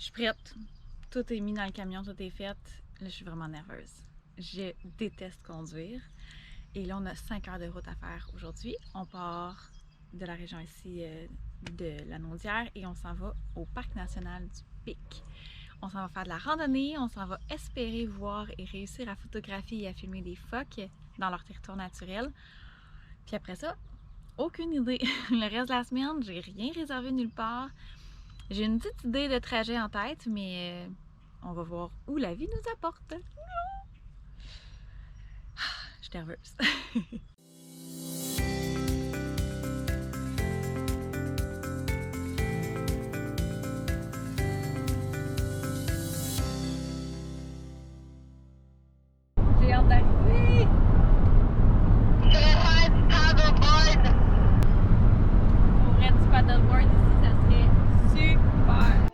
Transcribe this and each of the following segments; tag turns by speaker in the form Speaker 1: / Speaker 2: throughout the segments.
Speaker 1: Je suis prête. Tout est mis dans le camion, tout est fait. Là, je suis vraiment nerveuse. Je déteste conduire. Et là, on a 5 heures de route à faire aujourd'hui. On part de la région ici de la Naudière et on s'en va au Parc national du Pic. On s'en va faire de la randonnée, on s'en va espérer voir et réussir à photographier et à filmer des phoques dans leur territoire naturel. Puis après ça, aucune idée. Le reste de la semaine, j'ai rien réservé nulle part. J'ai une petite idée de trajet en tête, mais on va voir où la vie nous apporte. Je suis nerveuse. J'ai hâte d'arriver! Pour vrai, du paddleboard ici, ça serait super!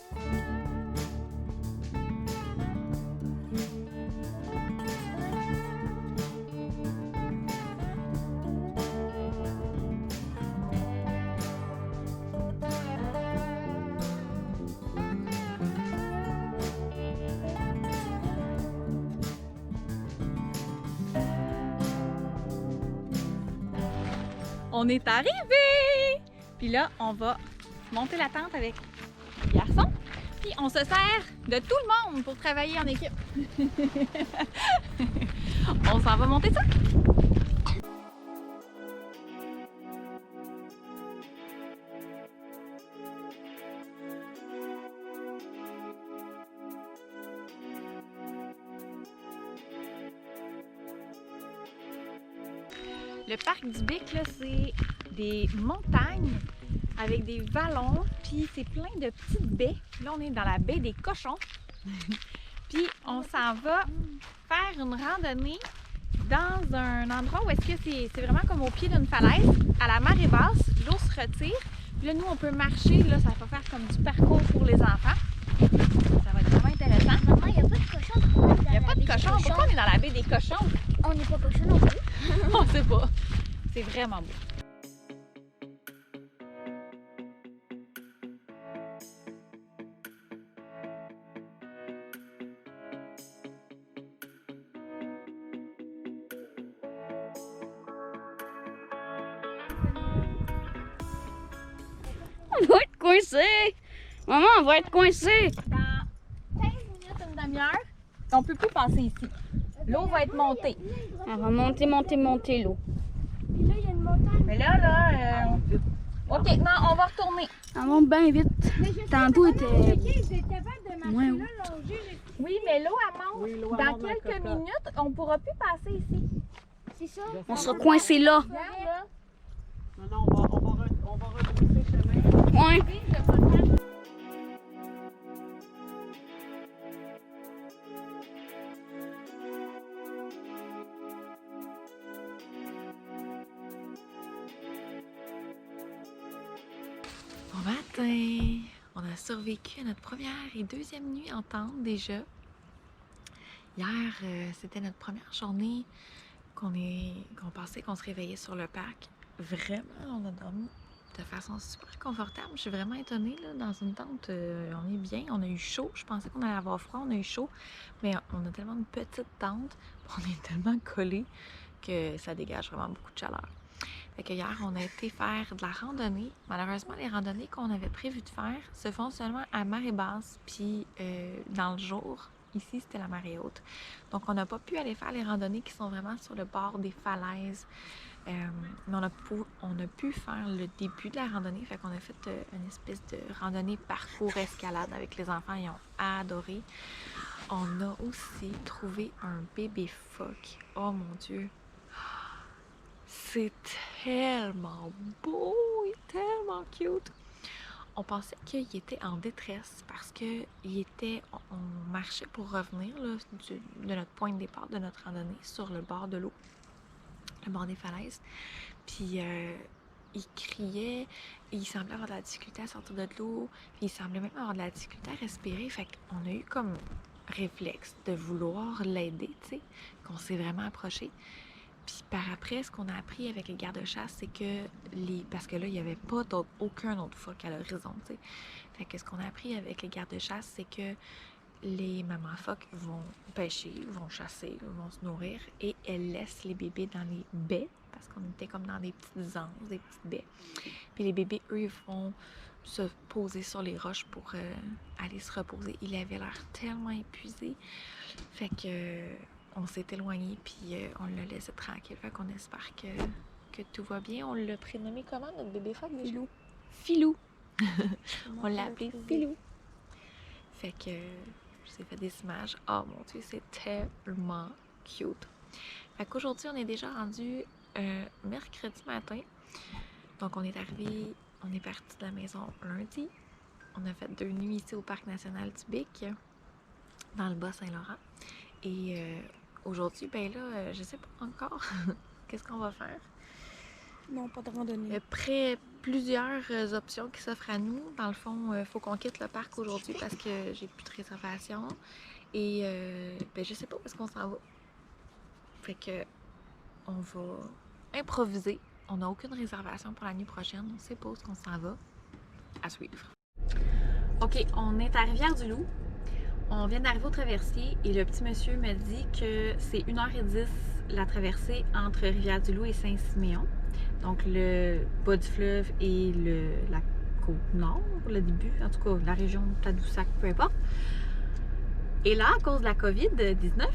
Speaker 1: On est arrivé! Puis là, on va monter la tente avec les garçons. Puis on se sert de tout le monde pour travailler en équipe. On s'en va monter ça! Le parc du Bic, là, c'est des montagnes avec des vallons, puis c'est plein de petites baies. Là, on est dans la baie des Cochons. Puis on s'en va faire une randonnée dans un endroit où est-ce que c'est vraiment comme au pied d'une falaise, à la marée basse, l'eau se retire. Puis là, nous, on peut marcher, là, ça va faire comme du parcours pour les enfants. Ça va être vraiment intéressant.
Speaker 2: Maman, il n'y a pas de cochon.
Speaker 1: Il n'y a pas de cochons. Pourquoi on est dans la baie des Cochons?
Speaker 2: On n'est pas cochon non plus.
Speaker 1: On sait pas. C'est vraiment beau.
Speaker 2: On va être coincé. Maman, on va être coincé.
Speaker 1: Dans 15 minutes, une demi-heure, on peut plus passer ici. L'eau va être montée.
Speaker 2: On va monter l'eau.
Speaker 3: Puis là, il y a une montagne.
Speaker 1: Mais là, OK, non, on va retourner.
Speaker 2: Ça monte bien vite.
Speaker 3: Mais je sais
Speaker 2: Tantôt
Speaker 3: pas,
Speaker 2: était-
Speaker 3: vous êtes capable de marcher
Speaker 2: Ouais,
Speaker 3: là,
Speaker 2: ouais.
Speaker 3: longer.
Speaker 1: Oui, mais l'eau, elle monte.
Speaker 4: Oui, l'eau, elle
Speaker 1: Dans
Speaker 4: monte dans
Speaker 1: quelques
Speaker 4: le cocotte.
Speaker 1: minutes, on pourra plus passer ici.
Speaker 3: C'est ça.
Speaker 2: On sera coincé là.
Speaker 1: Regarde, là.
Speaker 4: Non, on va retrousser chemin.
Speaker 2: Ouais.
Speaker 1: Bon matin! On a survécu à notre première et deuxième nuit en tente déjà. Hier, c'était notre première journée qu'on pensait qu'on se réveillait sur le parc. Vraiment, on a dormi de façon super confortable. Je suis vraiment étonnée, là, dans une tente, on est bien. On a eu chaud. Je pensais qu'on allait avoir froid, on a eu chaud. Mais on a tellement une petite tente, on est tellement collés que ça dégage vraiment beaucoup de chaleur. Fait que hier, on a été faire de la randonnée. Malheureusement, les randonnées qu'on avait prévu de faire se font seulement à marée basse, puis dans le jour. Ici, c'était la marée haute. Donc, on n'a pas pu aller faire les randonnées qui sont vraiment sur le bord des falaises. Mais on a pu faire le début de la randonnée. Fait qu'on a fait une espèce de randonnée parcours escalade avec les enfants. Ils ont adoré. On a aussi trouvé un bébé phoque. Oh mon Dieu! C'est tellement beau, il est tellement cute. On pensait qu'il était en détresse parce que on marchait pour revenir là, de notre point de départ de notre randonnée sur le bord de l'eau, le bord des falaises. Puis il criait, et il semblait avoir de la difficulté à sortir de l'eau, puis il semblait même avoir de la difficulté à respirer. Fait qu'on a eu comme réflexe de vouloir l'aider, tu sais, qu'on s'est vraiment approché. Puis par après, ce qu'on a appris avec les gardes-chasse, c'est que parce que là, il n'y avait pas aucun autre phoque à l'horizon, tu sais. Fait que ce qu'on a appris avec les gardes-chasse, c'est que les mamans phoques vont pêcher, vont chasser, vont se nourrir et elles laissent les bébés dans les baies parce qu'on était comme dans des petites anses, des petites baies. Puis les bébés, eux, ils vont se poser sur les roches pour aller se reposer. Il avait l'air tellement épuisé. Fait que on s'est éloigné puis on l'a laissé tranquille. Fait qu'on espère que tout va bien. On l'a prénommé comment, notre bébé phoque? Filou. Filou. On l'a appelé Filou. Fait que j'ai fait des images. Oh mon Dieu, c'est tellement cute. Fait qu'aujourd'hui, on est déjà rendu mercredi matin. Donc on est arrivé, on est parti de la maison lundi. On a fait 2 nuits ici au Parc national du Bic, dans le Bas-Saint-Laurent. Et aujourd'hui, ben là, je sais pas encore qu'est-ce qu'on va faire.
Speaker 3: Non, pas de randonnée.
Speaker 1: Plusieurs options qui s'offrent à nous. Dans le fond, il faut qu'on quitte le parc aujourd'hui parce que j'ai plus de réservation. Et ben, je sais pas où est-ce qu'on s'en va. Fait que on va improviser. On n'a aucune réservation pour la nuit prochaine. On sait pas où est-ce qu'on s'en va. À suivre. OK, on est à Rivière-du-Loup. On vient d'arriver au traversier et le petit monsieur me dit que c'est 1h10 la traversée entre Rivière-du-Loup et Saint-Siméon. Donc le bas du fleuve et la côte nord, le début, en tout cas la région de Tadoussac, peu importe. Et là, à cause de la COVID-19,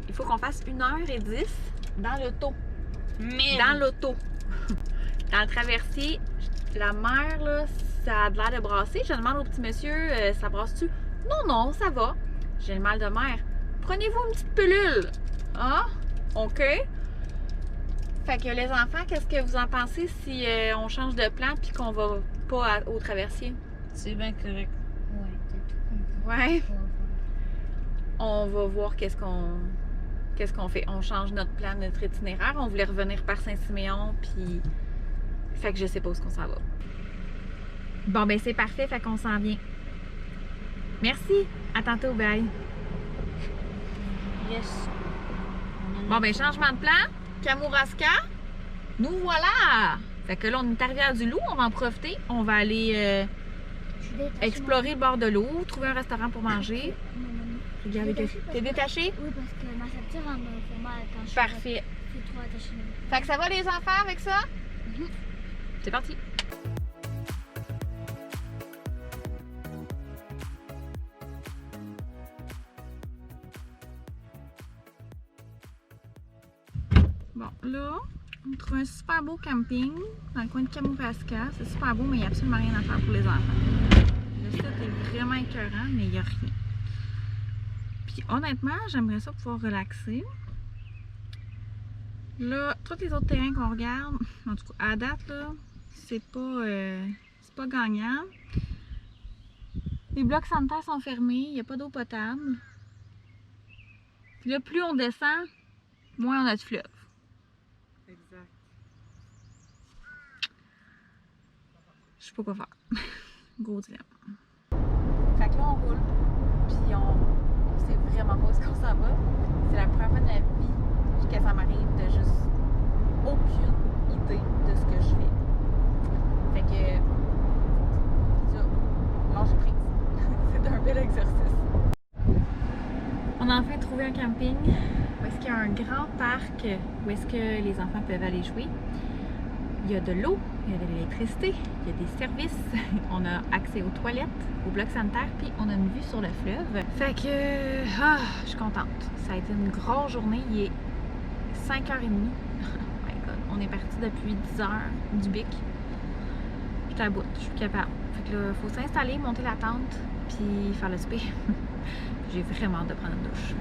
Speaker 1: il faut qu'on fasse 1h10 dans l'auto. Dans l'auto. Dans le traversier, la mer, là, ça a l'air de brasser. Je demande au petit monsieur, ça brasse-tu? Non, non, ça va. J'ai le mal de mer. Prenez-vous une petite pilule. Ah, OK. Fait que les enfants, qu'est-ce que vous en pensez si on change de plan puis qu'on va pas au traversier?
Speaker 2: C'est bien correct.
Speaker 3: Ouais, t'as tout compris.
Speaker 1: Ouais. On va voir qu'est-ce qu'on fait. On change notre plan, notre itinéraire. On voulait revenir par Saint-Siméon, puis fait que je sais pas où est-ce qu'on s'en va. Bon, ben c'est parfait, fait qu'on s'en vient. Merci. À tantôt, bye.
Speaker 2: Yes.
Speaker 1: Bon, ben changement de plan. Kamouraska. Nous voilà. Fait que là, on est à Rivière-du-Loup. On va en profiter. On va aller explorer le bord de l'eau, trouver un restaurant pour manger. Regarde, t'es détaché?
Speaker 3: Oui, parce que ma ceinture, elle me fait mal quand je suis
Speaker 1: Parfait.
Speaker 3: trop attachée.
Speaker 1: Fait que ça va les enfants avec ça? C'est parti. Bon, là, on trouve un super beau camping dans le coin de Kamouraska. C'est super beau, mais il n'y a absolument rien à faire pour les enfants. Le site est vraiment écœurant, mais il n'y a rien. Puis honnêtement, j'aimerais ça pouvoir relaxer. Là, tous les autres terrains qu'on regarde, en tout cas à date, là, c'est pas gagnant. Les blocs sanitaires sont fermés, il n'y a pas d'eau potable. Puis là, plus on descend, moins on a de fleuve.
Speaker 4: Exact.
Speaker 1: Je sais pas quoi faire. Gros dilemme. Fait que là, on roule, puis on sait vraiment pas où est-ce qu'on s'en va. C'est la première fois de ma vie que ça m'arrive de juste aucune idée de ce que je fais. Fait que, c'est ça, lâcher prise. C'est un bel exercice. On a enfin trouvé un camping où est-ce qu'il y a un grand parc où est-ce que les enfants peuvent aller jouer. Il y a de l'eau, il y a de l'électricité, il y a des services, on a accès aux toilettes, au bloc sanitaire, puis on a une vue sur le fleuve. Fait que, je suis contente. Ça a été une grosse journée, il est 5h30. Oh my god, on est parti depuis 10h du Bic. Je suis à bout, je suis capable. Fait que là, il faut s'installer, monter la tente, puis faire le souper. J'ai vraiment hâte de prendre une douche.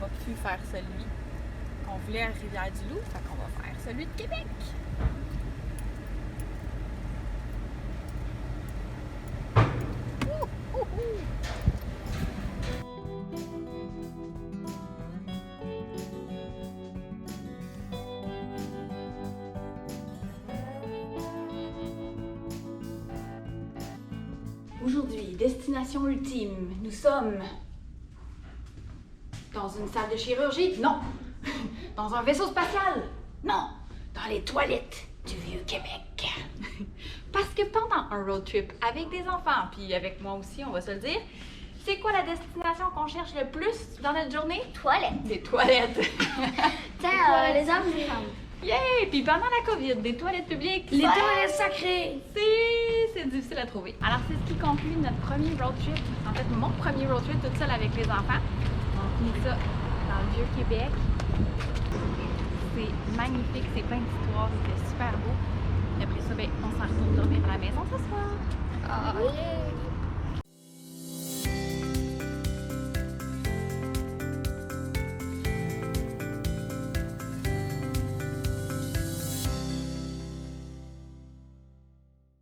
Speaker 1: pas pu faire celui qu'on voulait à Rivière-du-Loup, fait qu'on va faire celui de Québec. Aujourd'hui, destination ultime, nous sommes dans une salle de chirurgie? Non! Dans un vaisseau spatial? Non! Dans les toilettes du Vieux-Québec. Parce que pendant un road trip avec des enfants, puis avec moi aussi, on va se le dire, c'est quoi la destination qu'on cherche le plus dans notre journée?
Speaker 3: Toilette.
Speaker 1: Des toilettes!
Speaker 3: Tiens, les hommes, les femmes.
Speaker 1: Yay! Puis pendant la COVID, des toilettes publiques.
Speaker 3: Les toilettes sacrées.
Speaker 1: C'est difficile à trouver. Alors, c'est ce qui conclut notre premier road trip. En fait, mon premier road trip toute seule avec les enfants. On finit ça dans le Vieux-Québec. C'est magnifique, c'est plein d'histoires, c'était super beau. Après ça, ben, on s'en retourne dormir à la maison ce soir.
Speaker 3: Ah, yeah.